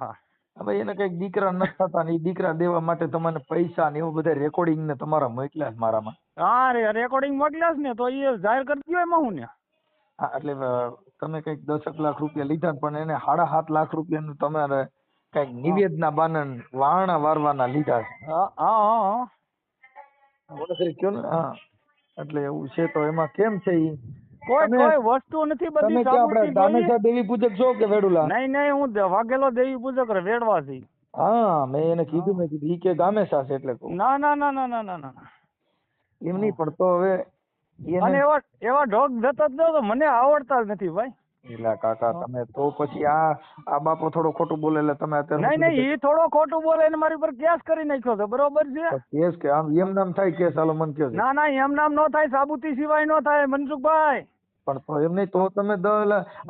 હા હવે એને કઈક દીકરા નથી થતા ને એ દીકરા દેવા માટે તમને પૈસા ને એવું બધા રેકોર્ડિંગ ને તમારા મોકલ્યા છે મારામાં. હા રેકોર્ડિંગ મોકલ્યા છે ને તો એ જાહેર કરી દો એમાં હું ને. હા એટલે તમે કઈક 10 લાખ રૂપિયા લીધા પણ એને 7.5 લાખ રૂપિયાનું તમારે કઈક નિવેદના બાનન વારણા વારવાના લીધા છે. હા હા હા કયો ને હા એટલે એવું છે તો એમાં કેમ છે ઈ કોઈ તમે કોઈ વસ્તુ નથી, બધી તમે ક્યાં સાબુતી આપડા જોઈએ. દાનેશા દેવી પૂજક છો કે વેડુલા? નહીં હું વાઘેલો દેવી પૂજક વેડવાથી. હા મેં એને કીધું મેં કીધું ઈ કે ગામેશા છે એટલે કહું. ના ના ના ના ના ના ના એમ નહીં પણ તો હવે અને એને એવા એવા ઢોક જતા જ તો મને આવડતા જ નથી ભાઈ. એલા કાકા તમે તો પછી આ બાપો થોડો ખોટું બોલે એટલે તમે અત્યારે નહીં એ થોડો ખોટું બોલે ને મારી પર કેસ કરી નાખ્યો છે, બરોબર છે. કેસ કે આમ એમ નામ થાય કેસ હાલો મને કયો છે. ના એમ નામ નો થાય, સાબુતી સિવાય નો થાય મનસુખભાઈ. પણ તો એમ નહીં તો તમે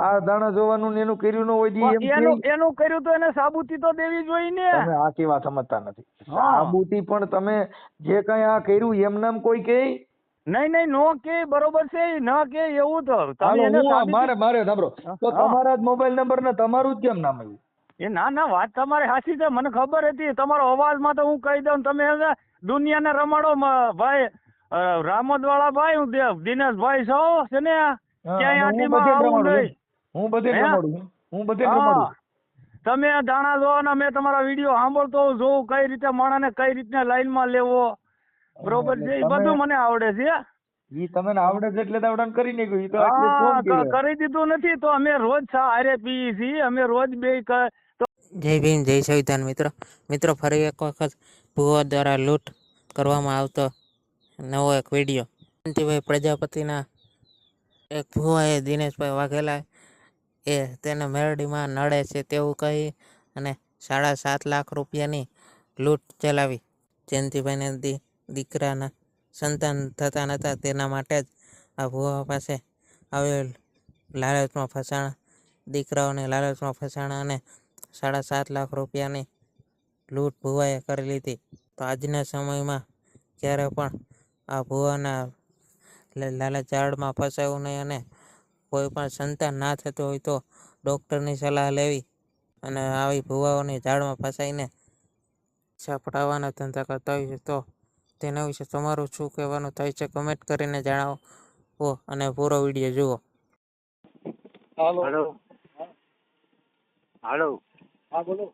આ દાણા જોવાનું ને એનું કર્યું ન હોય જી એમ પણ કે એનું કર્યું તો એને સાબુતી તો દેવી જોઈએ ને. તમે આખી વાત સમજતા નથી. હા સાબુતી પણ તમે જે કઈ આ કર્યું એમ નામ કોઈ કે નહીં નો કે બરોબર છે, ન કે એવું તો તમે હાલો એને હું મારે સાંભળો તો તમારા જ મોબાઈલ નંબર ને તમારું જ કેમ નામ આવ્યું? એ ના વાત તમારી સાચી છે, મને ખબર હતી. તમારો અવાજમાં તો હું કહી દઉં તમે દુનિયાને રમાડો ભાઈ. રામોદ વાળા ભાઈ હું દિનેશભાઈ છો છે ને ક્યાંય આટીમાં આવું નહીં. હું બધે રમાડું હું બધે રમાડું. તમે દાણા જો ને મેં તમારા વિડીયો સાંભળતો જોઉં કઈ રીતે માણસને કઈ રીતના લાઈનમાં લેવો, બરોબર છે. એ બધું મને આવડે છે. ઈ તમને આવડે છે એટલે આવડે કરી નાખ્યું. ઈ તો એટલે ફોન કર્યો. કરી દીધું નથી તો અમે રોજ હારે પીએ છીએ, અમે રોજ બે. જય ભીમ જય સંવિધાન મિત્રો ફરી એક વખત ભુવા દ્વારા લૂંટ કરવામાં આવતો નવો એક વિડીયો. શાંતિભાઈ પ્રજાપતિના એક ભુવાએ દિનેશભાઈ વાઘેલા તેને મેરડીમાં નડે છે તેવું કહી અને 7.5 લાખ રૂપિયાની લૂંટ ચલાવી. જયંતિભાઈને દીકરાના સંતાન થતા નહોતા, તેના માટે જ આ ભુવા પાસે આવેલ લાલચમાં ફસાણા, દીકરાઓને લાલચમાં ફસાણા અને 7.5 લાખ રૂપિયાની લૂંટ ભુવાએ કરી લીધી. તો આજના સમયમાં ક્યારે પણ આ ભુવાના લાલચ જાળમાં ફસાવું નહીં અને કોઈ પણ સંતાન ના થતું હોય તો ડૉક્ટરની સલાહ લેવી અને આવી ભુવાઓની જાળમાં ફસાઈને પૈસા પડાવવાના ધંધા કરતા હોય છે. તો તેના વિશે તમારું શું કહેવાનું થાય છે કમેન્ટ કરીને જણાવો અને પૂરો વિડીયો જુઓ. હાલો હાલો હા બોલો.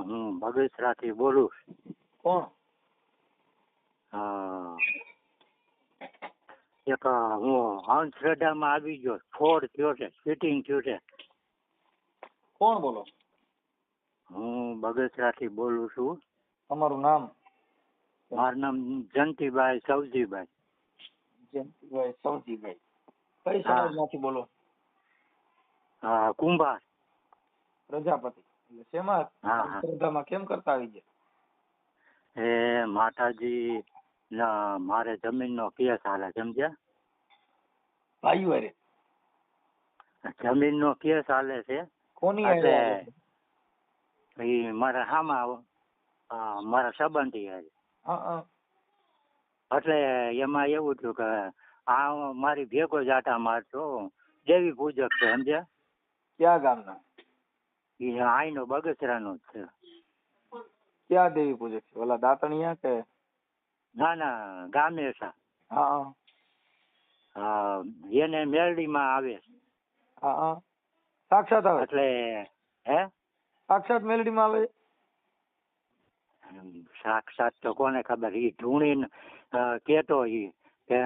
હું બગસરાથી બોલું. કોણ? એક હું અંધશ્રદ્ધામાં આવી ગયો, ફોડ થયો છે, ફિટિંગ થયું છે. કોણ બોલો? હું બગસરાથી બોલું છું. તમારું નામ? મારું નામ જયંતિભાઈ સવજીભાઈ. જયંતિભાઈ સવજીભાઈ. કઈ સમાજમાંથી બોલો? કુંભાર. પ્રજાપતિ. એટલે શેમાં શ્રદ્ધામાં કેમ કરતા આવી ગયા? એ માતાજી મારે જમીનનો કેસ હાલે, સમજ્યા? ભાઈઓ અરે જમીનનો કેસ હાલે છે. કોની એટલે હારે? એ મારા હામાં મારા સંબંધી હારે. એટલે એમાં એવું થયું કે આ મારી ભેગો જ આટા મારતો દેવી પૂજક છે, સમજ્યા? ક્યાં ગામના? એ આઈનો બગસરાનો જ છે. ક્યાં દેવી પૂજક છે? ઓલા દાતણિયા કે? ના ગામેસા. હા એને મેરડીમાં આવે. હા સાક્ષાત આવે? એટલે હે સાક્ષાત મેલડીમાં આવે? સાક્ષાત તો કોને ખબર. એ ઢૂણીને કેતો ઈ કે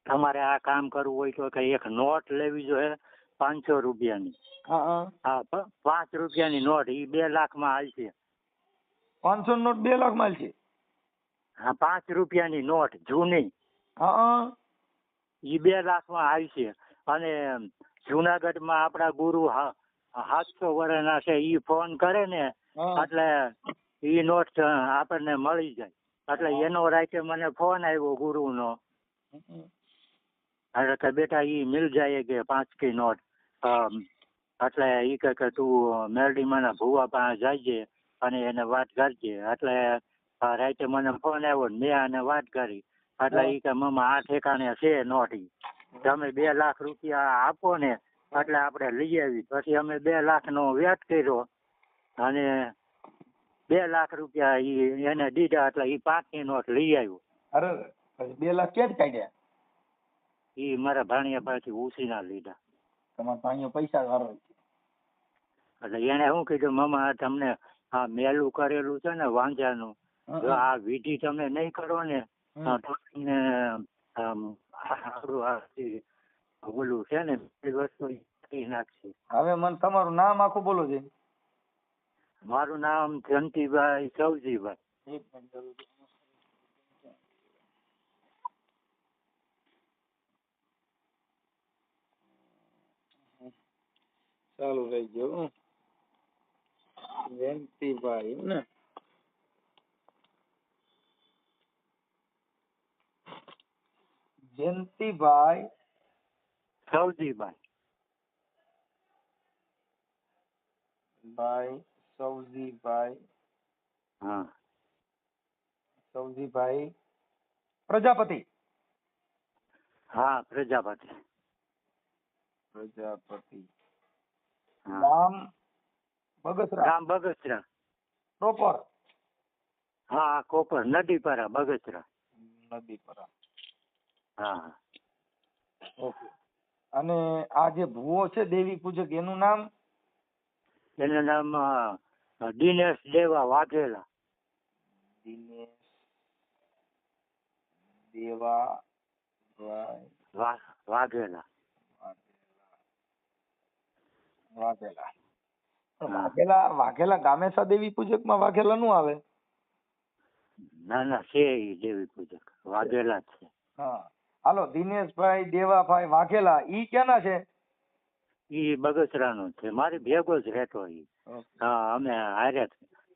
તમારે આ કામ કરવું હોય તો કે એક નોટ લેવી જોઈએ 500 રૂપિયાની. હા 5 રૂપિયાની નોટ એ 2 લાખમાં હાલશે. 500 નોટ 2 લાખમાં હાલશે? હા 5 રૂપિયાની નોટ જૂની એ 2 લાખમાં આવશે. અને જુનાગઢમાં આપણા ગુરુ 700 વર્ષના છે, ઈ ફોન કરે ને એટલે ઈ નોટ આપણને મળી જાય. એટલે એનો રાતે મને ફોન આવ્યો ગુરુનો, એટલે કે બેટા ઈ મિલ જાય કે 5 કી નોટ. એટલે ઈ કે તું મેરડીમાં ભુવા પાસે જજે અને એને વાત કરજે. એટલે રાતે મને ફોન આવ્યો ને મેં આને વાત કરી. એટલે ઈ કે મમ્મા આ ઠેકાણે છે નોટ, તમે 2 લાખ રૂપિયા આપો ને એટલે આપણે લઈ આવી. પછી અમે 2 લાખનો વ્યાજ કર્યો અને 2 લાખ રૂપિયા એને દીધા એટલે એ 5ની નોટ લઈ આવ્યો. અરે 2 લાખ ક્યાંથી કાઢ્યા? એ મારા ભાણિયા પાસેથી ઉછીના લીધા. તમારા ભાઈઓ પૈસા વાળો છે. એટલે એને શું કીધું, મામા તમને આ મેલું કરેલું છે ને વાંજાનું, જો આ વિધિ તમે નહીં કરો ને તો તમને ઓલું છે ને એ વસ્તુ નાખશે. હવે મને તમારું નામ આખું બોલો છે. મારું નામ જયંતિભાઈ સવજીભાઈ. એક મિનિટ ચાલુ રહી ગયો. જયંતિભાઈ ને જયંતિભાઈ સવજીભાઈ સવજીભાઈ હા સવજીભાઈ પ્રજાપતિ. હા પ્રજાપતિ. ગામ બગસરા. ગામ બગસરા. પ્રોપર. હા કોપર નદીપરા બગસરા. નદીપરા. હા. ઓકે. અને આ જે ભુવો છે દેવી પૂજક એનું નામ? એનું નામ દિનેશ દેવા વાઘેલા. દિનેશ દેવા વાઘેલા. વાઘેલા ગામેસા દેવી પૂજક માં વાઘેલા નું આવે? ના ના છે એ દેવી પૂજક વાઘેલા જ છે. હા હાલો. દિનેશભાઈ દેવાભાઈ વાઘેલા ઈ ક્યાંના છે? ઈ બગસરાનો છે, મારી ભેગો જ રહેતો. ઈ હા અમે હારે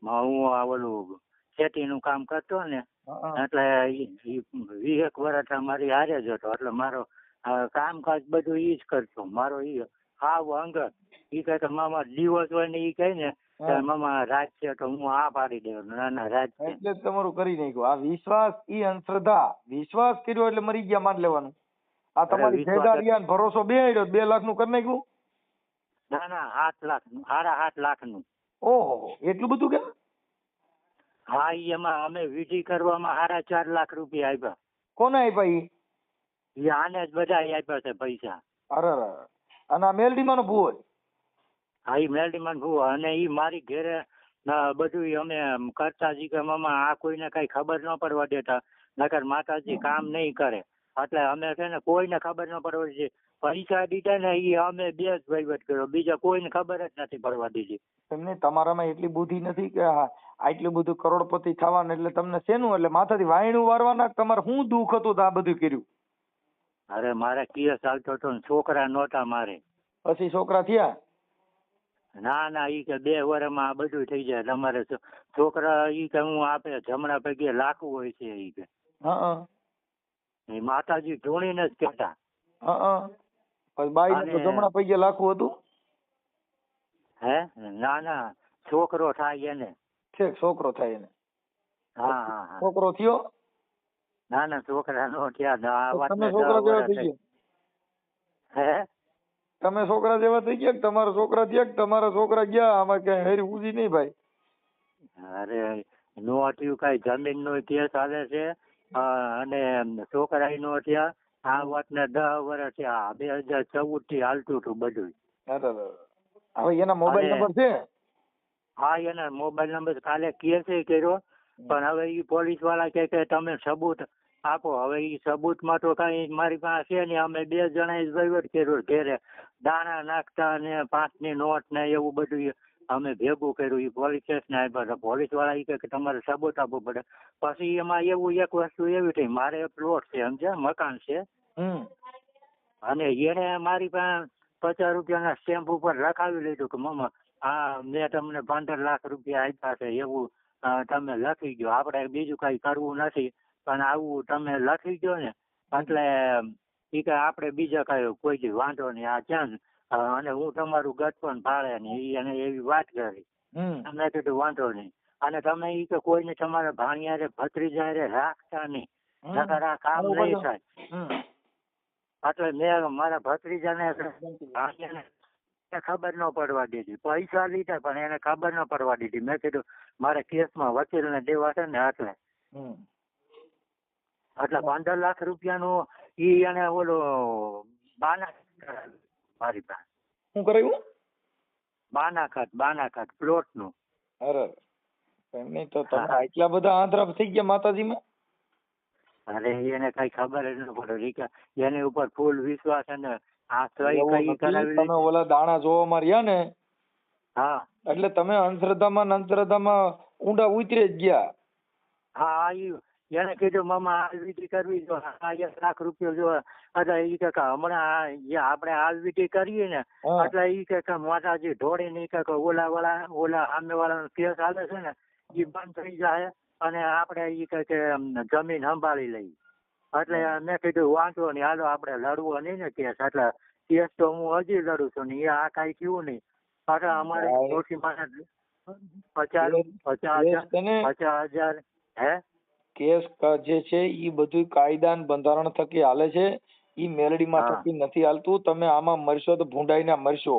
હું ઓલું ખેતીનું કામ કરતો ને એટલે 20 વર્ષ મારી હારે જ હતો. એટલે મારો કામકાજ બધું ઈ જ કરતો. મારો ઈ હાવ અંગત. ઈ કહે કે મામા દિવસ હોય ને ઈ કહે ને મામા રાજ છે તો હું આ પાડી દઉં. ના ના રાજ છે. એટલે જ તમારું કરી નાખ્યું. આ વિશ્વાસ ઈ અંધશ્રદ્ધા. વિશ્વાસ કર્યો એટલે મરી ગયા માન લેવાનું. આ તમારી ભેગારિયા ભરોસો બેહાડ્યો 2 લાખ નું કરી નાખ્યું. ના ના 7 લાખ નું, 7.5 લાખ નું. ઓહો એટલું બધું કે? હા એમાં અમે વિધિ કરવામાં 4.5 લાખ રૂપિયા આપ્યા. કોને આપ્યા ઈ? આને જ બધા આપ્યા છે પૈસા. અરે અને આ મેલડીમાં નો ભૂવો? હા ઈ મેલડીમાં ભૂવો. અને ઈ મારી ઘેરે બધું અમે કરતા જી કે મામા આ કોઈને કઈ ખબર ન પડવા દેતા, નકર માતાજી કામ નહીં કરે. એટલે અમે છે ને કોઈને ખબર ન પડવા દીધી. પૈસા દીધા ને ઈ અમે 2 જ વહીવટ કર્યો, બીજા કોઈને ખબર જ નથી પડવા દીધી. તમને તમારામાં એટલી બુદ્ધિ નથી કે આટલું બધું કરોડપતિ થવાનું એટલે તમને શેનું એટલે માથાથી વાયણું વારવાના? તમારે શું દુઃખ હતું તો આ બધું કર્યું? અરે મારે કેસ ચાલતો હતો ને છોકરા નહોતા મારે. પછી છોકરા થયા? ના ના ઈ કે 2 વર્ષમાં આ બધું થઈ જાય. તમારે છોકરા ઈ કે હું આપે જમણા પગે લાખું હોય છે ઈ કે. એ માતાજી ઢોળીને જ કહેતા. બાઈ જમણા પગે લાખું હતું? હે ના ના છોકરો થાય એને. ઠીક છોકરો થાય એને. હા હા. છોકરો થયો? ના ના છોકરા નો થયા. તમે છોકરા જેવા થઈ ગયા? હે તમે છોકરા જેવા થઈ ગયા? તમારા છોકરા થયા કે તમારા છોકરા ગયા? આમાં કઈ હેરી ઉજી નહીં ભાઈ. અરે નો થયું કઈ જમીન નો કેસ હાલે છે અને છોકરા નો થયા. આ વાત ને 10 વર્ષ થયા. 2014 થી હાલતું હતું બધું. હવે એના મોબાઈલ નંબર છે? હા એના મોબાઈલ નંબર કાલે કેસ કર્યો પણ હવે ઈ પોલીસ વાળા કે તમે સબૂત આપો. હવે ઈ સબૂત માં તો કઈ મારી પાસે છે ને. અમે 2 જણાએ વહીવટ કર્યો ઘેરે, દાણા નાખતા ને 5ની નોટ ને એવું બધું અમે ભેગું કર્યું. ઈ પોલીસ સ્ટેશન આવ્યા. પોલીસ વાળા ઈ કે તમારે સબૂત આપવું પડે. પછી એમાં એવું એક વસ્તુ એવી થઈ, મારે પ્લોટ છે સમજ્યા, મકાન છે અને એને મારી પાસે 50 રૂપિયાના સ્ટેમ્પ ઉપર લખાવી લીધું કે મામા હા મેં તમને 15 લાખ રૂપિયા આપ્યા છે એવું તમે લખી ગયો. આપણે બીજું કઈ કરવું નથી પણ આવું તમે લખી ગયો ને એટલે ઈ કે આપણે બીજા કઈ કોઈ વાંધો નહીં. આ ક્યાં અને હું તમારું ગટપણ ભાળે ને એને એવી વાત કરી. મેં કીધું વાંધો નહીં. અને તમે ઈ કે કોઈને તમારા ભાણિયારે ભત્રીજારે રાખતા નહીં, નકર આ કામ નહીં થાય. એટલે મેં મારા ભત્રીજાને ખબર ન પડવા દીધી. પૈસા લીધા પણ એને ખબર ન પડવા દીધી. મેં કીધું મારે કેસમાં વકીલને દેવા છે ને એટલે 15 લાખ રૂપિયાનું ઈ એને ઓલું બાના મારી પાસે શું કરાયું? બાનાખાત પ્લોટ નું. અરે એમની તો તમે આટલા બધા આંધળા થઈ ગયા માતાજીમાં. અરે એને કઈ ખબર જ ન પડે. એની ઉપર ફૂલ વિશ્વાસ અને આ સહી કઈ કરાવી. તમે ઓલા દાણા જોવા માર્યા ને, હા એટલે તમે અંધશ્રદ્ધામાં ઊંડા ઉતરી જ ગયા. હા એને કીધું મામા આ વિધિ કરવી જો 1 લાખ રૂપિયા જો. એટલે ઈ કે હમણાં આપણે આ વિધિ કરીએ ને એટલે ઈ કે માતાજી ઢોળી ની કે ઓલા સામે વાળાનો કેસ આવે છે ને ઈ બંધ થઈ જાય અને આપણે ઈ કે જમીન સંભાળી લઈએ. એટલે મેં કીધું વાંધો નહીં, હાલો આપણે લડવો નહીં ને કેસ. એટલે કેસ તો હું હજી લડું છું ને આ કઈ થયું નહીં. એટલે અમારે મોટી માને 50,000 હે કેસ જે છે ઈ બધું કાયદા અને બંધારણ થકી હાલે છે. ઈ મેલડીમાં થકી નથી હાલતું. તમે આમાં મરશો તો ભૂંડાઈને મરશો.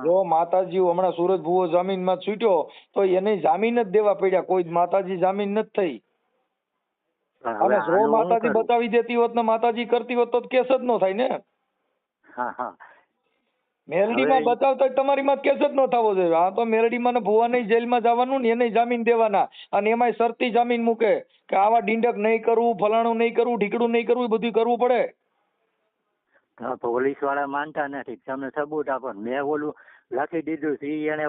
જો માતાજી હમણાં સુરજ ભુવો જામીનમાં છૂટ્યો તો એને જામીન જ દેવા પડ્યા. કોઈ માતાજી જામીન નથી થઈ. અને જો માતાજી બતાવી દેતી હોત ને માતાજી કરતી હોત તો કેસ જ ન થાય ને. મેલડીમાં બતાવતા તમારી માં કેસ જ ન થવો જોઈએ. આ તો મેલડીમાં ને ભુવાને જેલમાં જવાનું ને એને જામીન દેવાના અને એમાંય શરતી જામીન મૂકે કે આવા ડીંડક નહીં કરવું, ફલાણું નહીં કરવું, ઢીકડું નહીં કરવું, એ બધું કરવું પડે. પોલીસ વાળા માનતા નથી. તમે સબૂત આપો. મેં ઓલું લખી દીધું એને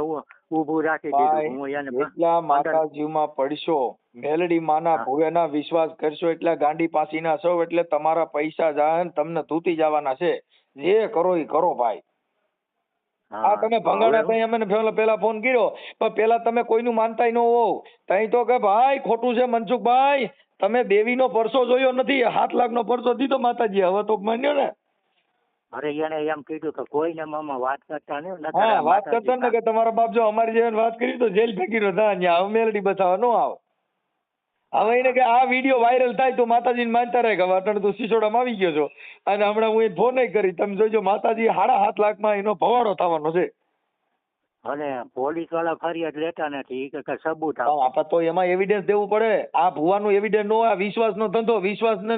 ઉભું રાખી દીધું. હું એને એટલા માતાજીમાં પડશો, મેલડી માના ભુવેના વિશ્વાસ કરશો, એટલા ગાંડી પાસીના છો એટલે તમારા પૈસા જાય ને તમને તૂટી જવાના છે. જે કરો એ કરો ભાઈ. હા તમે ભંગાણા તઈ અમે પેલા ફોન કર્યો પણ પેલા તમે કોઈનું માનતાય ન હોવ. તઈ તો કે ભાઈ ખોટું છે મનસુખભાઈ, તમે દેવીનો પરસો જોયો નથી, 7 લાખનો પરસો દીધો માતાજી. હવે તો માન્યો ને. અરે એને એમ કીધું કે કોઈને મામા વાત કરતા નહીં. હા વાત કરતા ને કે તમારા બાપ જો અમારી જેવી વાત કરી તો જેલ ફેંકી રહ્યો હતા અહીંયા. મેલડી બતાવવા ન આવ. હવે એને કે આ વિડીયો વાયરલ થાય તો માતાજીને માનતા રહે કે અટણ તો સિસોડામાં આવી ગયો છો અને હમણાં હું ફોન નહીં કરી. તમે જોજો માતાજી 7.5 લાખમાં એનો ભવાડો થવાનો છે. અને પોલીસ વાળા ફરિયાદ લેતા નથી કે સબૂત આપો. આપણે તો એમાં એવિડન્સ દેવું પડે. આ ભુવાનું એવિડન્સ નો, આ વિશ્વાસનો ધંધો. વિશ્વાસ ને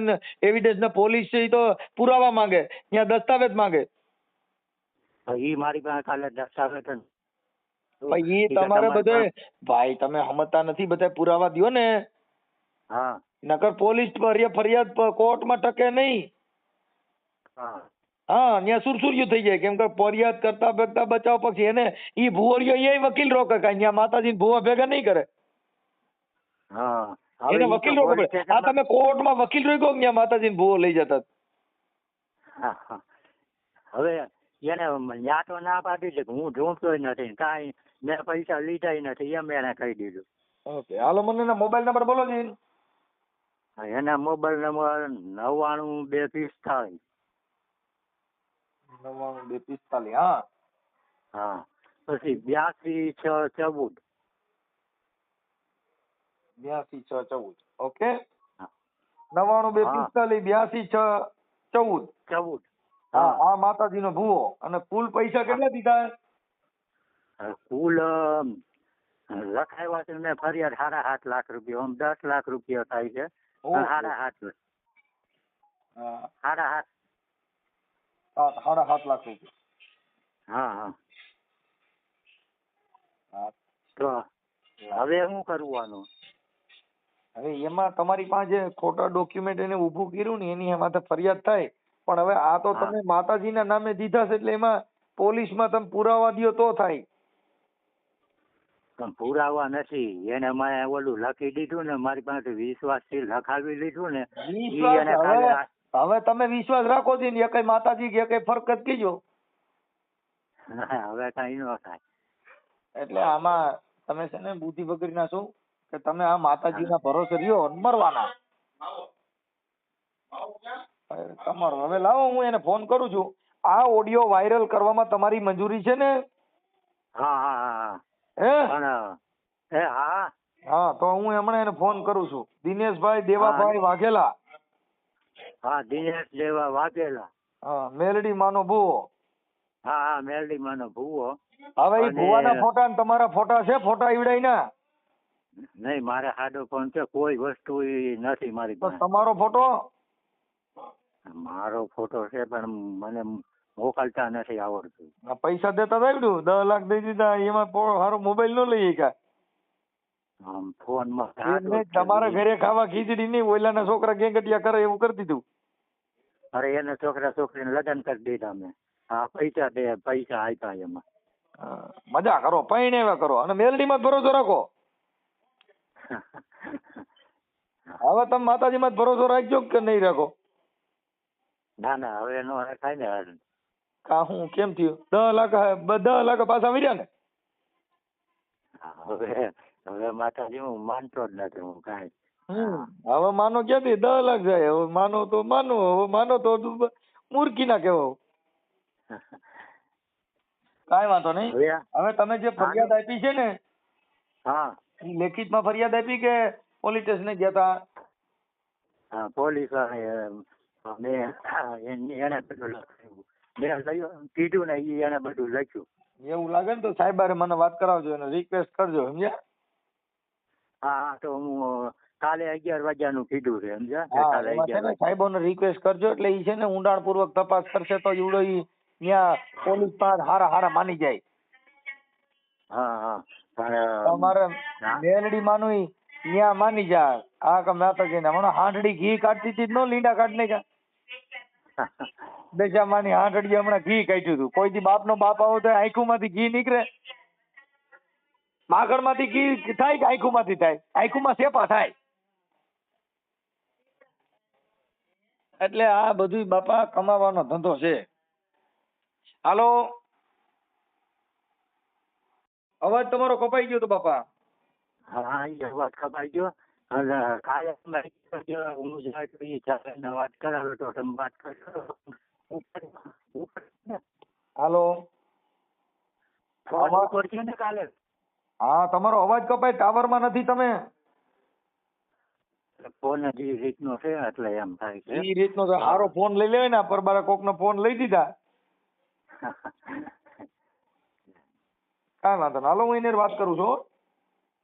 એવિડન્સ ને પોલીસ છે તો પુરાવા માંગે, ત્યાં દસ્તાવેજ માંગે. ઈ મારી પાસે કાલે દસ્તાવેજ ઈ તમારે બધે ભાઈ તમે સમજતા નથી. બધા પુરાવા દો ને. હા નકર પોલીસ ફરિયાદ કોર્ટમાં ટકે નહીં. હા ત્યાં સુરસુર્યું થઈ જાય. કેમ કે ફરિયાદ કરતા ભેગતા બચાવ પછી એને ઈ ભુવડિયો એ વકીલ રોકે કાંઈ ત્યાં માતાજી ભુવા ભેગા નહીં કરે. એને વકીલ રોકે પડે. આ તમે કોર્ટમાં વકીલ રોક્યો ત્યાં માતાજી ભુવો લઈ જતા. હવે એને ન્યા તો ના પાડી છે. હું ઢૂંઢતો નથી કાંઈ, મેં પૈસા લીધા નથી એમ એને કહી દીધું. ઓકે હાલો મને એના મોબાઈલ નંબર બોલો જી. એના મોબાઈલ નંબર 99 245. હા હા પછી 82 6 14. ઓકે 99 245 82 6 14. હા આ માતાજીનો ભૂવો. અને કુલ પૈસા કેટલા દીધા? કુલ લખાવ્યા છે મેં ફરિયાદ 7.5 લાખ રૂપિયા. આમ 10 લાખ રૂપિયા થાય છે. 7.5 લાખ રૂપિયા. હા તો હવે શું કરવાનું? હવે એમાં તમારી પાસે ખોટા ડોક્યુમેન્ટ એને ઉભું કર્યું ને એની એમાં ફરિયાદ થાય. પણ હવે આ તો તમે માતાજીના નામે દીધા છે એટલે એમાં પોલીસમાં તમે પુરાવા દો તો થાય. પણ પુરાવા નથી. એને મેં ઓલું લખી દીધું ને, મારી પાસે વિશ્વાસ થી લખાવી લીધું ને. હવે તમે વિશ્વાસ રાખો છો ને કઈ માતાજી કે કઈ ફરક જ કીજો. હવે કઈ ન થાય. એટલે આમાં તમે છે ને બુદ્ધિ વગર ના છો કે તમે આ માતાજીના ભરોસે રહ્યો મરવાના. તમારો હવે લાવો હું એને ફોન કરું છું. આ ઓડિયો વાયરલ કરવામાં તમારી મંજૂરી છે ને? હા તો હું હમણાં એને ફોન કરું છું. દિનેશભાઈ દેવાભાઈ વાઘેલા. હા દિનેશ દેવા વાઘેલા. હા મેલડી માનો ભૂવો. હા હા મેલડી માનો ભૂવો. હવે એ અને- ભૂવાના ફોટા ને તમારા ફોટા છે, ફોટા ઈવડાઈ ના? નહીં મારે સાદો ફોન છે, કોઈ વસ્તુ ઈ નથી મારી તો પાસે. તમારો ફોટો? મારો ફોટો છે પણ મને મોકલતા નથી આવડતું. આ પૈસા દેતા જ આવડ્યું, 10 લાખ દઈ દીધા, એમાં સારો મોબાઈલ નો લઈ ગયા. આમ ફોનમાં એમ સાદો નહીં, જ છે. તમારા ઘરે ખાવા ખીચડી નહીં, ઓયલાના છોકરા ગેંગટિયા કરે એવું કરી દીધું. અરે એને છોકરા છોકરીને લગ્ન કરી દીધા મેં. હા પૈસા આપ્યા એમાં. મજા કરો, પૈણેવા કરો અને મેલડીમાં જ ભરોસો રાખો. હવે તમે માતાજીમાં જ ભરોસો રાખજો કે નહીં રાખો? ના ના હવે નો થાય ને. કા હું કેમ થયું? 10 લાખ પાછા વીર્યા ને? હવે માતાજી હું માનતો જ નથી હું કાંઈ. હવે માનો ક્યાંથી 10 લાખ જાય? હવે માનો તો માનો, હવે માનો તો મૂર્ખી ના કહેવો. કાંઈ વાંધો નહીં. હવે તમે જે ફરિયાદ આપી છે ને, હા લેખિતમાં ફરિયાદ આપી કે પોલીસ સ્ટેશને ગયા હતા? હા પોલીસ એને બધું લખ્યું. મેં કીધું ને એને બધું લખ્યું. એવું લાગે ને તો સાહેબારે મને વાત કરાવજો, એને રિક્વેસ્ટ કરજો, સમજ્યા? હા તો હું કાલે 11 વાગ્યાનું કીધું છે, સમજ્યા? હા, કાલે એમાં છે 11 ને સાહેબોને રિક્વેસ્ટ કરજો, એટલે ઈ છે ને ઊંડાણપૂર્વક તપાસ કરશે તો ઈવડો ઈ ત્યાં પોલીસ પાસે હારા માની જાય. હા હા તમારે મેલડી માનું ઈ ત્યાં માની જાય. આ કે માતાજીને હમણાં હાંડડી ઘી કાઢતી હતી, નો લીંડા કાઢ નાખ્યા. દશામાની હાંડડી હમણાં ઘી કાઢ્યું હતું. કોઈ દી બાપ નો બાપ આવો તો આંખું માંથી ઘી નીકળે? માખણ માંથી ઘી થાય કે આંખું માંથી થાય? આંખું માં સેપા થાય. એટલે આ બધું બાપા કમાવાનો ધંધો છે. હાલો, અવાજ તમારો કપાઈ ગયો તો બાપા. હા એ વાત કપાઈ ગયો. અને કાલે હું વાત કરાવ્યો તો તમે વાત કરશો. હાલો, ઉપર છે ને કાલે. હા તમારો અવાજ કપાય, ટાવર માં નથી તમે? ફોન જ એ રીતનો છે એટલે એમ થાય છે. એ રીતનો સારો ફોન લઈ લેવાય ને, પરબારા કોક નો ફોન લઈ દીધા. કાંઈ વાંધો નહીં, હાલો હું એને વાત કરું છું.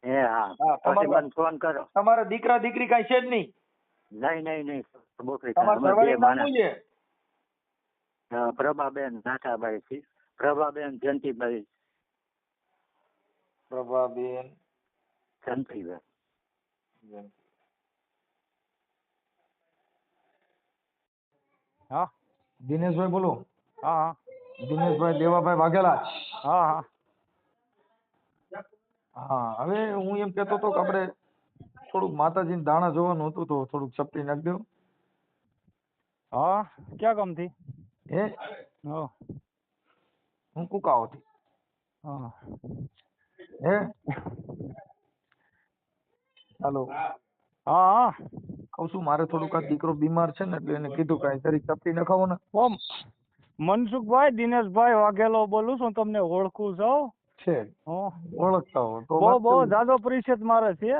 હા પછી મને ફોન કરો. તમારા દીકરા દીકરી કાંઈ છે જ નહીં? નહીં તમારા સરવાળી નામ શું છે? પ્રભાબેન નાથાભાઈ છે. પ્રભાબેન જયંતિભાઈ. પ્રભાબેન જયંતિભાઈ. હા દિનેશભાઈ બોલો. હા દિનેશભાઈ દેવાભાઈ વાઘેલા. હા હા હા, હવે હું એમ કહેતો હતો કે આપણે થોડુંક માતાજીને દાણા જોવાનું હતું, તો થોડુંક ચપટી નાખી દો. હા ક્યાં ગામથી? હે હા હું કુકાઓથી. હા હે હાલો, હા હા કહું છું મારે થોડુંક આ દીકરો બીમાર છે ને, એટલે એને કીધું કાંઈ તરી ચપટી નખાવો ને. ઓમ મનસુખભાઈ દિનેશભાઈ વાઘેલો બોલું છું, તમને ઓળખું છું. છે ઓળખતા હો તો બહુ જાજો પરિચય મારે છે.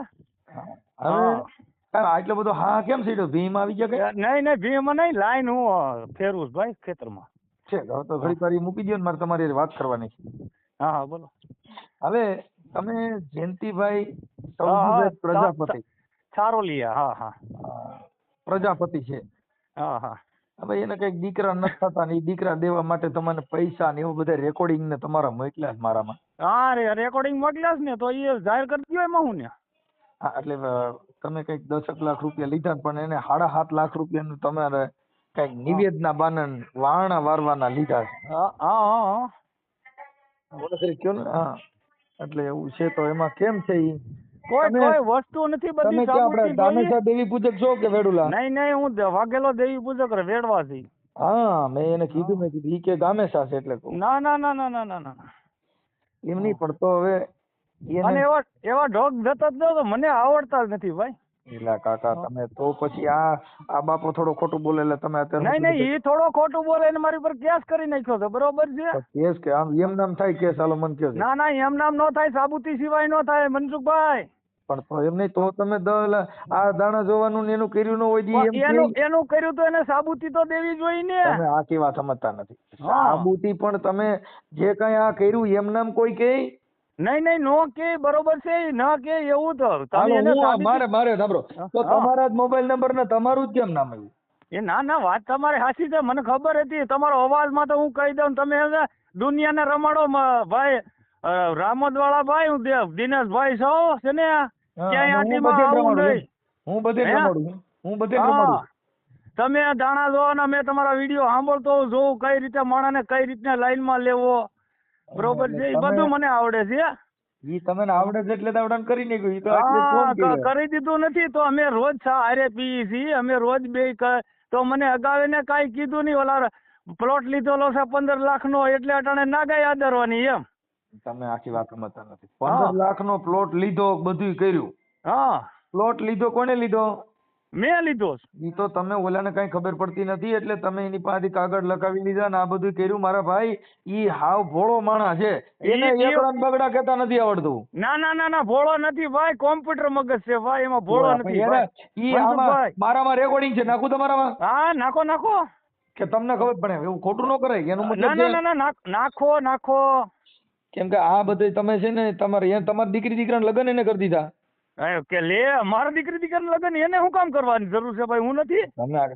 હવે આટલો બધો હા કેમ સીધો ભીમ આવી ગયા કે? નહીં ભીમ નહીં, લાઈન હું ફેરવું ભાઈ ખેતરમાં છે. હવે તો ઘડી વાર મૂકી દો ને, મારે તમારી વાત કરવાની છે. હા હા બોલો. હવે તમે જયંતિભાઈ સૌજીભાઈ પ્રજાપતિ ચારોલિયા. હા હા પ્રજાપતિ છે. હા હા હવે એને કઈક દીકરા નથી થતા ને, એ દીકરા દેવા માટે તમને પૈસા ને એવું બધા રેકોર્ડિંગ ને તમારા મોકલ્યા છે મારામાં. હા રેકોર્ડિંગ મોકલ્યા છે ને, તો એ જાહેર કરી દો એમાં હું ને. હા એટલે તમે કઈક 10 લાખ રૂપિયા લીધા, પણ એને 7.5 લાખ રૂપિયાનું તમારે કઈક નિવેદના બાનન વારણા વારવાના લીધા છે. હા હા હા કયો ને. હા એટલે એવું છે. તો એમાં કેમ છે ઈ? કોઈ વસ્તુ નથી, બધી તમે ક્યાં આપણે દાનેશા દેવી પૂજક છો કે વેડુલા? નહીં હું વાઘેલો દેવી પૂજક વેડવા છે. હા મેં એને કીધું, મેં કીધું ઈ કે ગામેશા છે એટલે કહું. ના એમ નહીં પડતો. હવે અને એવા ઢોક જતા જ તો મને આવડતા જ નથી ભાઈ. એલા કાકા તમે તો પછી આ બાપો થોડો ખોટું બોલે એટલે તમે અત્યારે નહીં એ થોડો ખોટું બોલે ને મારી પર કેસ કરી નાખ્યો છે. બરોબર છે? કેસ કે આમ એમ નામ થાય કેસ? હાલો મને કહો. ના એમ નામ નો થાય, સાબુતી સિવાય નો થાય મનસુખભાઈ. પણ તો એમ નહીં તો તમે આ દાણા જોવાનું ને એનું કર્યું ન હોય જી એમ એનું કર્યું તો એને સાબુતી તો દેવી જોઈએ ને. તમે આખી વાત સમજતા નથી. સાબુતી પણ તમે જે કઈ આ કર્યું એમ નામ કોઈ કે નહીં નો કે બરોબર છે ના કે એવું તો તમે એને મારે સાંભળો તો તમારા જ મોબાઈલ નંબર ને તમારું જ કેમ નામ આવ્યું? એ ના વાત તમારી સાચી છે, મને ખબર હતી. તમારો અવાજમાં તો હું કહી દઉં તમે દુનિયાને રમાડો ભાઈ રામોદવાળા ભાઈ, હું દિનેશભાઈ છો છે ને ક્યાંય આટીમાં આવું નહીં. હું બધે રમાડું. તમે દાણા જોવાના મેં તમારા વિડીયો સાંભળતો જોઉં કઈ રીતે માણસને કઈ રીતના લાઈનમાં લેવો બરોબર છે એ બધું મને આવડે છે. ઈ તમને આવડે છે એટલે આવડે કરી નાખ્યું. કરી દીધું નથી તો અમે રોજ હારે પીએ છીએ, અમે રોજ બે. તો મને અગાવે ને કાંઈ કીધું નહીં. ઓલા પ્લોટ લીધેલો છે 15 લાખનો એટલે અટાણે ના ગાય આદરવાની એમ. તમે આખી વાત સમજતા નથી. 15 લાખનો પ્લોટ લીધો, બધું કર્યું. હા, પ્લોટ લીધો કોને લીધો? મેં લીધો. ઈ તો તમે ઓલાને કઈ ખબર પડતી નથી એટલે તમે એની પાસેથી કાગળ લખાવી લીધા ને આ બધું કર્યું. મારા ભાઈ ઈ હાવ ભોળો માણસ છે, એને એકડા બગડા કહેતા નથી આવડતું. ના ભોળો નથી ભાઈ, કોમ્પ્યુટર મગજ છે ભાઈ, એમાં ભોળો નથી. ઈ મારામાં રેકોર્ડિંગ છે, નાખું તમારામાં? હા નાખો કે તમને ખબર પડે એવું ખોટું ન કરાય એનું મતલબ. ના નાખો. કેમ કે આ બધું તમે છે ને તમારી દીકરી દીકરાને લગ્ન એને કરી દીધા કે લે મારા દીકરી દીકરાને લગ્ન એને શું કામ કરવાની જરૂર છે ભાઈ? હું નથી.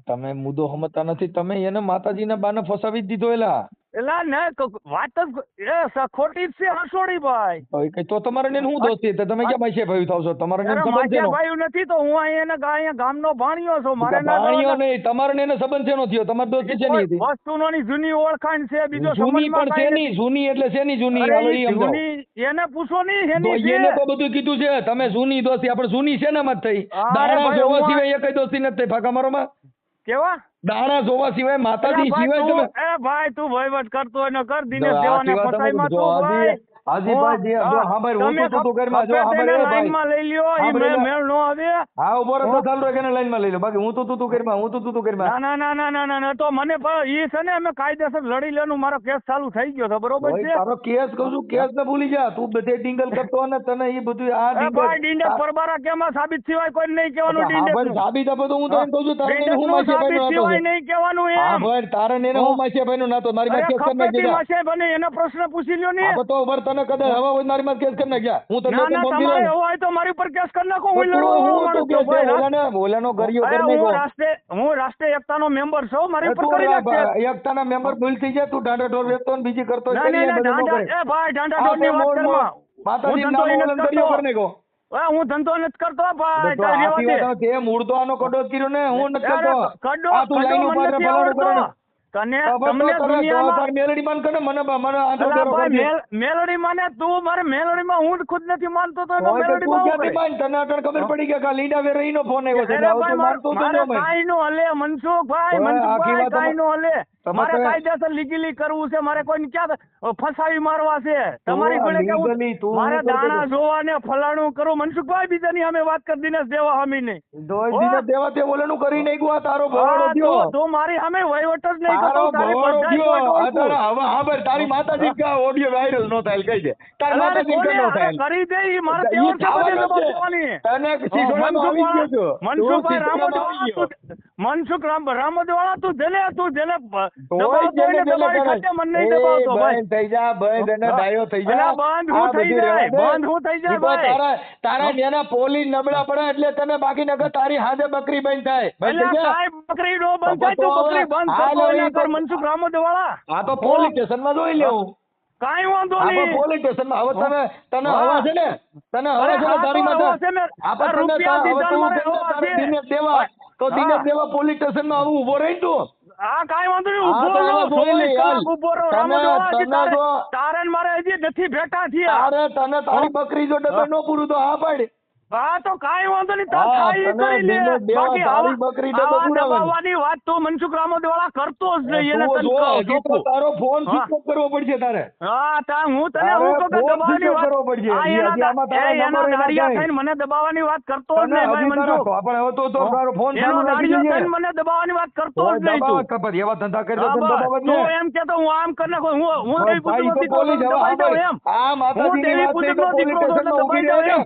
તમે મુદ્દો સમજતા નથી. તમે એને માતાજીના બાને ફસાવી જ દીધો. એલા ને વાત જ ખોટી જ છે હસોડી ભાઈ. તો તમારે શું દોસ્તી? તમે ક્યાં માસે ભાઈ થાવ છો? તમારે ભાઈ નથી તો હું અહીંયા ગામનો ભાણિયો છું. મારે ભાણિયો નહીં, તમારે એને સંબંધ શેનો થયો? તમારી દોસ્તી છે નહીં? વસ્તુની જૂની ઓળખાણ છે. બીજો જૂની પણ છે નહીં. જૂની એટલે શેની જૂની? એને પૂછો નહીં. એને તો બધું કીધું છે. તમે જૂની દોસ્તી આપણે જૂની છે ને મત થઈ. દાણા જોવા સિવાય એક દોસ્તી નથી થઈ. ફાકા મારોમાં કેવા દાણા જોવા સિવાય માતાજી સિવાય તમે ભાઈ તું વહીવટ કરતો હોય ને કર. દિનેશ દેવાને ફસાઈમાં તું ભાઈ હાજી ભાઈ હા ભાઈ હું તું ઘરમાં જો હા ભાઈ લાઈનમાં લઈ લ્યો. ઈ મેળ નો આવે. હા ઉભો રહો ચાલ રો કે લાઈનમાં લઈ લો. બાકી હું તું ઘરમાં તું ઘરમાં. ના તો મને ઈ છે ને અમે કાયદેસર લડી લેવાનું. મારો કેસ ચાલુ થઈ ગયો છે બરોબર છે. તારો કેસ કહું છું, કેસ ને ભૂલી જા. તું બધે ડિંગલ કરતો ને તને ઈ બધું આ ડીંડલ પરબારા કેમાં સાબિત સિવાય કોઈ નહીં કહેવાનું. ડીંડલ સાબિત આપો તો હું તો એમ કહું છું તારે હું માસે ભાઈ સિવાય નહીં કહેવાનું એમ. હા ભાઈ તારે ને હું માસે ભાઈ નો નાતો મારી પાસે કેસ કરી નાખી. માસે ભાઈ એનો પ્રશ્ન પૂછી લ્યો ને. આ તો ઉપર તને કદાચ હવા હોય મારી પાસે કેસ કરી નાખ્યા. હું તને તમારે એવું હોય તો મારી ઉપર કેસ કરી નાખો. હું લડવા ઓલાનો ગરિયો કરી નાખો. હું રાષ્ટ્રીય એકતાનો મેમ્બર છું. મારી ઉપર કરી નાખ. એકતાના મેમ્બર ભૂલ થઈ જાય. તું ડાંડા ઢોર વેચતો ને બીજી કરતો ભાઈ ડાંડા ઢોર ની વાત કરમાં માતાજી નામ ઓલન ગરિયો કરી નાખો. હું ધંધો નથી કરતો ભાઈ. તે મૂળ તો આનો કડો કર્યો ને હું નથી કરતો. કડો તું લાઈન ઉપર ફલાણું તને તમને દુનિયામાં મેલડી માન કરે મને મેલડી માને તું મારે મેલડી માં હું ખુદ નથી માનતો તો મેલડી માં તને અટણ ખબર પડી કે લીડા વેરઈ નો ફોન આવ્યો છે. કાઈ નો હલે મનસુખભાઈ કાઈ નો હલે. મારે કાયદેસર લીગલી કરવું છે. મારે કોઈ ક્યાં ફસાવી મારવા છે? તમારી જોડે કેવું મારે દાણા જોવા ને ફલાણું કરું? મનસુખભાઈ બીજાની અમે વાત કરી દિનેશ દેવા હમી નહીં. દિનેશ દેવા તે ઓલાનું કરી નાખ્યું. તારો ભવાડો થયો. તો મારી સામે વહીવટ જ નહીં. તારી માતાજી કા ઓડિયો વાયરલ નો થાય કહી દે. તારી માતાજી કા નો થાય કરી દે. મારે મનસુખ રામોદવાળા તું જેને તારા જેના પોલીસ નબળા પડે એટલે તને બાકી નગર તારી હાથે બકરી બંધ થાય. બકરી નો બંધ થાય તો બકરી બંધ મનસુખ રામોદવાળા. આ તો પોલીસ સ્ટેશન માં જોઈ લેવું. કઈ વાંધો નહીં. પોલીસ સ્ટેશન માં હવે તને હવા છે ને તારી માથે દિનેશ દેવા તો દિનેશ દેવા પોલીસ સ્ટેશન માં આવું ઉભો રહી તું. હા કઈ વાંધો નહીં. ઉભો રહો. તારે મારે હજી નથી ભેટા થયા. તને તારી બકરી જો ડબલ નો પૂરું તો હા પાડે. હા તો કાઈ વાંધો નહીં. દબાવવાની વાત તો મનસુખ રામોદવાળા કરતો જ નહીં. તારો ફોન સ્વિચ ઓફ કરવો પડશે તારે. હા હું તને દબાવવાની વાત કરવો પડશે. મને દબાવવાની વાત કરતો જ નહીં ભાઈ મનસુખ. તારો ફોન મને દબાવવાની વાત કરતો જ નહીં. એવા ધંધા કરી તું એમ કે હું આમ કરી નાખો. હું દેવી પુત્ર નો દીકરો દબાઈ દઉં એમ. આ માતાજીની વાત છે તો પોલીસ સ્ટેશનમાં ઊભી રહે.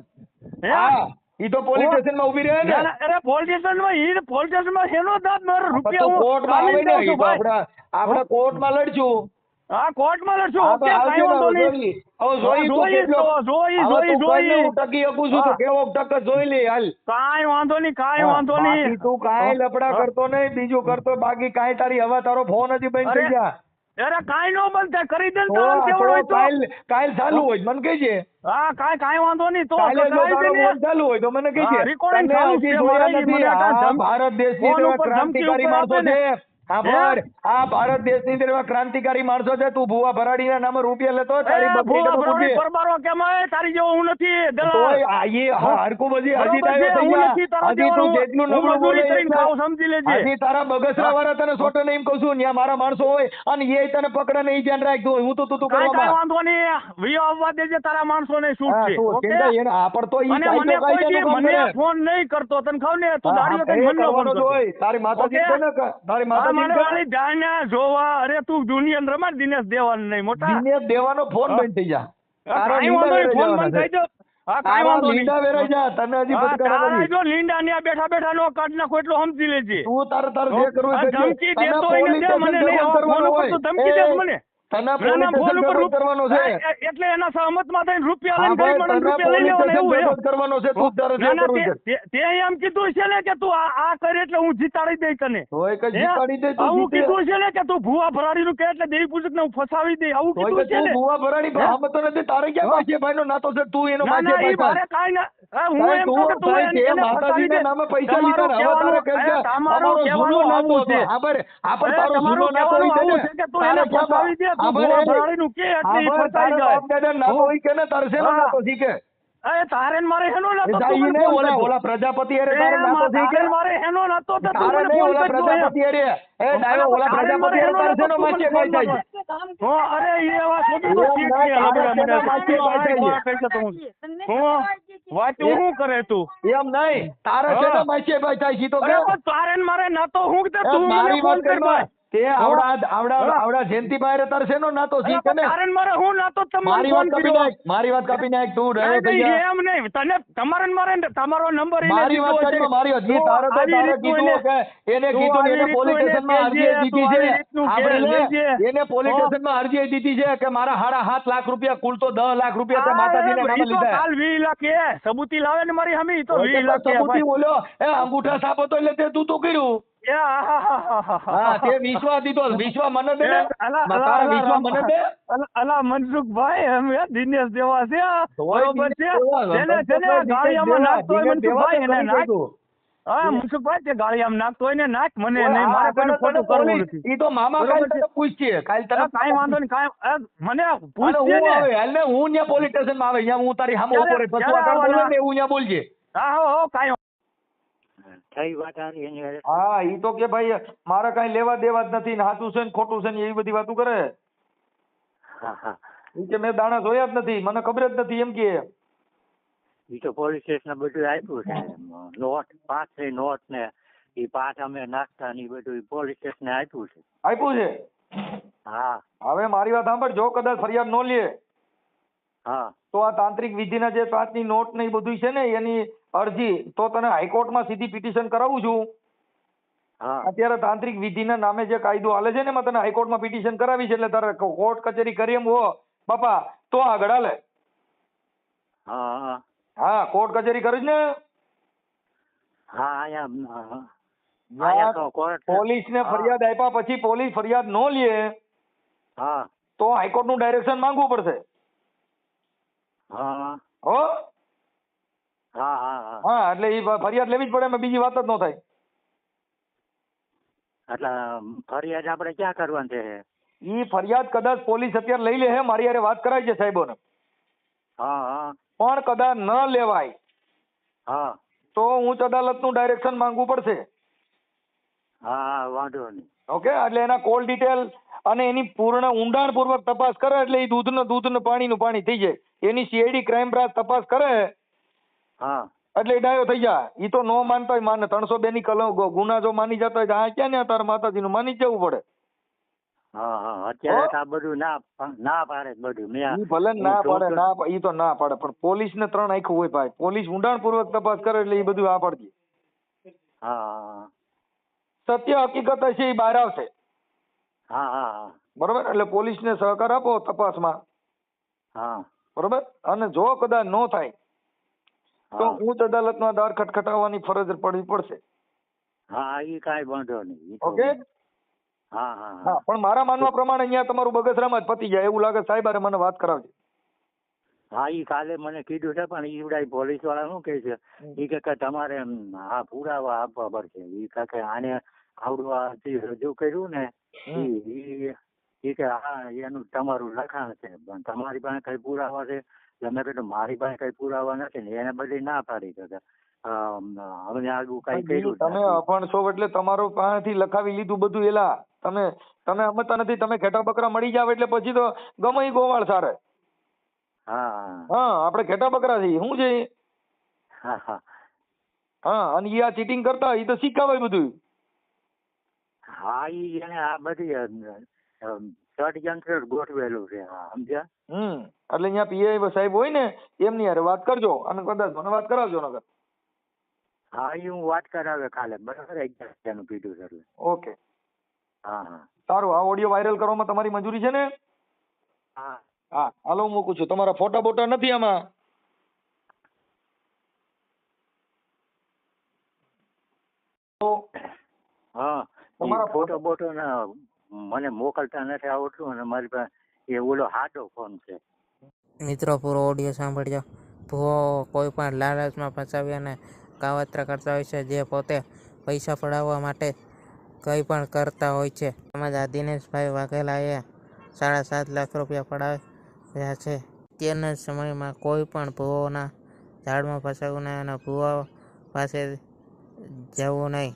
હા ઈ તો પોલીસ સ્ટેશન માં ઉભી રહે ને. અરે પોલીસ સ્ટેશન માં શેનો દાદ મારો રૂપિયા હું કોર્ટમાં આવે કાઢી ને દઉં ઈ છું તો ભાઈ. આપણે કોર્ટમાં લડશું. હા કોર્ટમાં લડશું. ઓકે હવે કાંઈ વાંધો નહીં. જોઈ જોઈ હું ટકી શકું છું તો કેવો ટક જોઈ લે હાલ. કાંઈ વાંધો નહીં કાંઈ વાંધો બાકી નહીં. તું કાંઈ લફડા કરતો નહીં, બીજું કરતો બાકી કાંઈ તારી હવે તારો ફોન હજી બંધ થઈ ગયા. અરે કાંઈ નો બંધ થાય કરી દે ને તો તારા કેવડો હોય તો. કાલ ચાલુ હોય મને કહેજે. હા કાંઈ વાંધો નહીં તો કાલે જો કરાવી તારો દે ને. ફોન ચાલુ હોય તો મને કહેજે. હા, recording તને ચાલુ હજી છે, જોયા મારે નથી. મને આ ધમ- ભારત દેશની ફોન જેવા ઉપર ક્રાંતિકારી ધમકી માણસો ઉપર છે. આપે ને. ખબર આ ભારત દેશની જેવા ક્રાંતિકારી માણસો છે. તું ભુવા ભરાડીના નામે રૂપિયા લેતો હોય, તારી બકરી ભૂવા તો ભરાડી બુદ્ધિ. પરબારો કેમ આવે? તારી જેવો હું નથી દલાલ. તોય આ એ હરકું બધી હજી બરોબર છે, તારે થઈ હું ગયા. નથી તારા હજી તું જેવો. જેટલું હું નબળું બોલે મજૂરી કરીને એટલા- ખાઉં, સમજી લેજે. હજી તારા બગસરા વાળા તને સોટો નહીં એમ કહું છું. ન્યા મારા માણસો હોય અને એ તને પકડે ને ઈ ધ્યાન રાખજો. હું તો તું કાંઈ કરવામાં વાંધો નહીં. વિયો આવવા દેજે, તારા માણસોને છૂટ હા, છે. તું ઓકે? ચિંતા એને આ પણ તો ઈ અને કાયદો મને કોઈ દી કાયદાનું કામ મને કરે. ફોન નહીં કરતો તને ખબર ને તું હા, દાડીઓ હા, કઈ એ મને ફોન કરવાનો જ કરતો. હોય. તારી માતાજી ઓકે? છે ને તારી હા, માતાજી મને વાળી જાણ્યા જોવા. અરે તું દુનિયા રમાડ દિનેશ દેવાનું નહીં મોટા. દિનેશ દેવાનો ફોન હા. બંધ થઈ જા. હા, તારો કાંઈ લીંડા વાંધો નહીં, ફોન વેરાઈ બંધ થઈ જવાના જાઓ. હા છે. કાંઈ તારા વાંધો નહીં. લીંડા વેરાઈ જા. તને હજી હા, બટકારા તારા નથી. જો લીંડા ને બેઠા બેઠા નો કાઢ નાખો એટલું સમજી લેજે. તું તારે જે કરવું આ એ કરજે. ધમકી તને દેતો હોય ને પોલીસ દે, મને સ્ટેશન નહીં. ફોન ફોન કરવાનો ઉપર હોય. તું ધમકી દેસ મને. તને ના, પોલીસ ના, ફોન સ્ટેશન ઉપર ફોન કરવાનો છે. એટલે એના સહમતમાં થઈને રૂપિયા હા લઈને ભાઈ, ગરીબ માણસને તને રૂપિયા લઈ પોલીસ લેવાના એવું સ્ટેશન એમ. કરવાનો છે. તું તારે જે ના, ના, કરવું છે. તે એમ કીધું છે ને કે તું આ કરે એટલે હું જીતાડી દઈ તને. તોય કઈ હે? જીતાડી દે તું આવું જીતે. કીધું છે ને કે તું ભૂવા ભરાડી નું કે એટલે દેવી પૂજક ને હું ફસાવી દઈ આવું તોય કીધું કે છે તું ને. ભુવા ભરાડી હે? આમ તો નથી. તારે ક્યાં માસીએ ભાઈનો નાતો છે? તું એનો ના ના માસીએ ઈ મારે ભાઈ કાંઈ ના. હા, હું સાહેબ, એમ કહું કે તું તું સાહેબ, એને તે ફસાવી દે. માતાજીના નામે પૈસા લીધા ને હવે તમારું તારે કહે છે, તમારું અમારો કહેવાનું જૂનો નાતો આવું હતો. છે. હા બરે, આ પણ એ તારો તમારું જૂનો નાતો કહેવાનું હોય છે આવું ને. છે કે તું તારે એને ક્યાં ફસાવી દે, તું હા બરે, ભૂવા ભરાડીનું કે એટલે ઈ હા બરે, ફસાઈ તારે જાય. બાપ દાદા નાતો હોય કે ને તારે શેનો હા. નાતો શીખે? એ તારે ને મારે હેનો નતો જાય તું મને ને ફોન ઓલા કરજો. ઓલા પ્રજાપતિ અરે તારે નાતો તારે શીખે? ને મારે હેનો નતો તો તું તારે મને નહીં ફોન ઓલા કરજો એમ. પ્રજાપતિ અરે એ ડાયો ઓલા તારે ને મારે પ્રજાપતિ અરે હેનો તારે નતો શેનો તું મને માસીએ ભાઈ ફોન થાય કરજો. હો, અરે એ એવા છોકરી તો એમ શીખ નહીં, ગયા તારે લગડા શેનો મને. માસીએ ભાઈ થાય વાત કરશે તો હું. વાંચ્યું શું કરે તું? એમ નહીં, તારે હા. શેનો માસીએ ભાઈ થાય છે? ઈ તો કે અરે પણ તારે ને મારે નતો હું કે એ તું મને મારી ફોન વાત કર કરમાં. તે આવડા આવડા હા. આવડા જયંતિભાઈ રે તારે શેનો નાતો અરે શીખે પણ ને? તારે ને મારે હું નતો તમને મારી ફોન વાત કાપી કર્યો. નાખ, મારી વાત કાપી નાખ. તું રહ્યો થઈ નહીં, જા. એમ નહીં તને તમારે ને મારે તમારો નંબર એને મારી દીધો વાત છે. કરી, મારી વાત. ઈ તું તારે તો આવી તારે રીતનું કીધું કે એને તું કીધું ને આવી એને પોલીસ રીતનું સ્ટેશનમાં એને અરજી દીધી તું છે. આવી રીતનું સાંભળી લે. કહેજે. એને પોલીસ હો. સ્ટેશનમાં અરજી દીધી છે કે મારા 7.5 લાખ રૂપિયા કુલ તો 10 લાખ રૂપિયા તે આ માતાજીના નામે ઈ તો લીધા. કાલ 20 લાખ એ સબૂતી લાવે ને મારી હમી ઈ તો 20 લાખ એ સબૂતી ભાઈ. બોલ્યો એ અંગૂઠા સાપ હતો એટલે તે તું તો કર્યું. એ આહાહાહાહા. હા, તે વિશ્વાસ દીધો. વિશ્વાસ મને દે ને. અલા, તારા વિશ્વાસ મને દે. અલા મનસુખભાઈ અમે દિનેશ દેવા છે બરોબર છે જેને ગાળિયામાં નાખતો હોય મનસુખભાઈ એને નાખ. હા મનસુખભાઈ તે ગાળિયામાં નાખતો હોય ને નાખ, મને નહીં, મારે કોઈનું ખોટું કરવું નથી. ઈ તો મામા બરોબર કાલ છે. તને પૂછશે. કાલ તને કાંઈ વાંધો નહીં, કાંઈ મને અને પૂછજે હું ને. આવે હાલ ને હું ત્યાં પોલીસ સ્ટેશનમાં આવે ત્યાં હું તારી સામે ક્યારે- ઉભો રહી. પછી ક્યારે આ કામ બોલે આવવાના? ને એવું ત્યાં બોલજે. હા હો કાંઈ થઈ વાત હારી એની હારે. હા, ઈ તો કે ભાઈ મારે કાંઈ લેવા દેવા જ નથી ને સાચું છે ને ખોટું છે ને એવી બધી વાતો કરે. હા હા ઈ કે મેં દાણા જોયા જ નથી, મને ખબર જ નથી એમ કે. ઈ તો પોલીસ સ્ટેશન બધું આપ્યું છે નોટ 5 નોટ ને ઈ 5 અમે નાખતા ને ઈ બધું પોલીસ સ્ટેશન આપ્યું છે. આપ્યું છે. હા હવે મારી વાત સાંભળ, જો કદાચ ફરિયાદ ન લે હા તો આ તાંત્રિક વિધિના જે 5ની નોટ ને એ બધું છે ને એની અરજી તો તને હાઈકોર્ટમાં સીધી પિટિશન કરાવું છું. હા અત્યારે તાંત્રિક વિધિના નામે જે કાયદો હાલે છે ને એમાં તને હાઈકોર્ટમાં પિટિશન કરાવી છે એટલે તારે કોર્ટ કચેરી કરી એમ હો બાપા તો આગળ હાલે. હા હા હા, કોર્ટ કચેરી કરી જ ને. હા અહીંયા તો કોર્ટ પોલીસ ને ફરિયાદ આપ્યા પછી પોલીસ ફરિયાદ ન લે હા તો હાઈકોર્ટ નું ડાયરેક્શન માંગવું પડશે. હા હો હા હા હા હા, એટલે એ ફરિયાદ લેવી જ પડે, એમાં બીજી વાત જ ન થાય. એટલે ફરિયાદ આપણે ક્યાં કરવાની છે? ઈ ફરિયાદ કદાચ પોલીસ અત્યારે લઈ લે હે, મારી હારે વાત કરાય છે સાહેબોને, હા હા પણ કદાચ ન લેવાય હા તો ઉચ્ચ અદાલતનું ડાયરેક્શન માંગવું પડશે. હા વાંધો નહીં. ઓકે, એટલે એના કોલ ડિટેલ અને એની પૂર્ણ ઊંડાણપૂર્વક તપાસ કરે એટલે એ દૂધનું પાણીનું પાણી થઈ જાય. એની સીઆઈડી ક્રાઇમ બ્રાન્ચ તપાસ કરે હા એટલે એ ડાયો થઈ જાય. ઈ તો નો માનતા હોય માને 302 ની કલમ ગુના જો માની જતા હોય તો આ ક્યાં ને તાર માતાજીનું માની જ જવું પડે. હા હા અત્યારે તો આ બધું ના પાડે જ બધું મેં ઈ ભલે ના પાડે ઈ તો ના પાડે પણ પોલીસ ને 3 આંખો હોય ભાઈ. પોલીસ ઊંડાણપૂર્વક તપાસ કરે એટલે ઈ બધું આ પડતી. હા સત્ય હકીકત હશે ઈ બહાર આવશે. હા હા બરોબર, એટલે પોલીસ ને સહકાર આપો તપાસમાં. હા બરોબર, અને જો કદાચ નો થાય તો ઉચ્ચ અદાલતમાં દ્વાર ખટખટાવવાની ફરજ પડવી પડશે. હા ઈ કાંઈ વાંધો નહીં. ઓકે. હા હા હા, પણ મારા માનવા પ્રમાણે અહીંયા તમારું બગસરામાં જ પતી જાય એવું લાગે. સાહેબ અરે મને વાત કરાવજો. હા ઈ કાલે મને કીધું છે પણ ઈ પોલીસ વાળા શું કહે છે ઈ કે તમારે આ પુરાવા આપવા પડશે. ઈ કે આને આવડું આ રજૂ કર્યું ને ઈ કે હા એનું તમારું લખાણ છે પણ તમારી પાસે કઈ પુરાવા છે? મેં કીધું મારી પાસે કઈ પુરાવા નથી ને. એને બધી ના પાડી કે હવે આગળ કઈ કર્યું. તમે અભણ છો એટલે તમારો પાસેથી લખાવી લીધું બધું. એલા તમે સમજતા નથી. તમે ઘેટા બકરા મળી જાવ એટલે પછી તો ગમે ગોવાળ સારે. હા આપણે ઘેટા બકરા છીએ. શું છે? હા, અને ઈ આ ચીટિંગ કરતા ઈ તો શીખાવાય બધું. હા ઈ એને આ બધી ષડયંત્ર ગોઠવેલું છે. સમજ્યા? એટલે અહીંયા પીઆઈ સાહેબ હોય ને એમની હારે વાત કરજો અને કદાચ મને વાત કરાવજો નગર. હા એ હું વાત કરાવે કાલે. બરાબર, 11 નું કીધું છે એટલે. ઓકે. હા હા સારું. આ ઓડિયો વાયરલ કરવામાં તમારી મંજૂરી છે ને? હા હા, હાલો હું મૂકું છું. તમારા ફોટા બોટા નથી આમાં? હા તમારા ફોટો બોટો ના મને મોકલતા નથી આવડતું અને મારી પાસે એ ઓલો હાડો ફોન છે. મિત્રો પૂરો ઓડિયો સાંભળજો. ભૂવો કોઈ પણ લાલચમાં ફસાવી અને કાવતરા કરતા હોય છે, જે પોતે પૈસા પડાવવા માટે કંઈ પણ કરતા હોય છે. તેમજ આ દિનેશભાઈ વાઘેલાએ 7.5 લાખ રૂપિયા પડાવ્યા છે. અત્યારના સમયમાં કોઈ પણ ભૂવોના ઝાડમાં ફસાવવું નહીં અને ભૂવા પાસે જવું નહીં,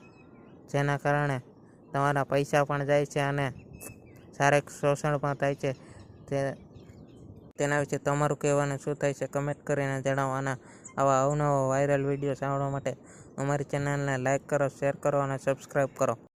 જેના કારણે તમારા પૈસા પણ જાય છે અને શારીરિક શોષણ પણ થાય છે. તેના વિશે તમારું કહેવાનું શું થાય છે કમેન્ટ કરીને જણાવવાના. આવા અવનવા વાયરલ વિડીયો સાંભળવા માટે અમારી ચેનલને લાઇક કરો, શેર કરો અને સબસ્ક્રાઈબ કરો.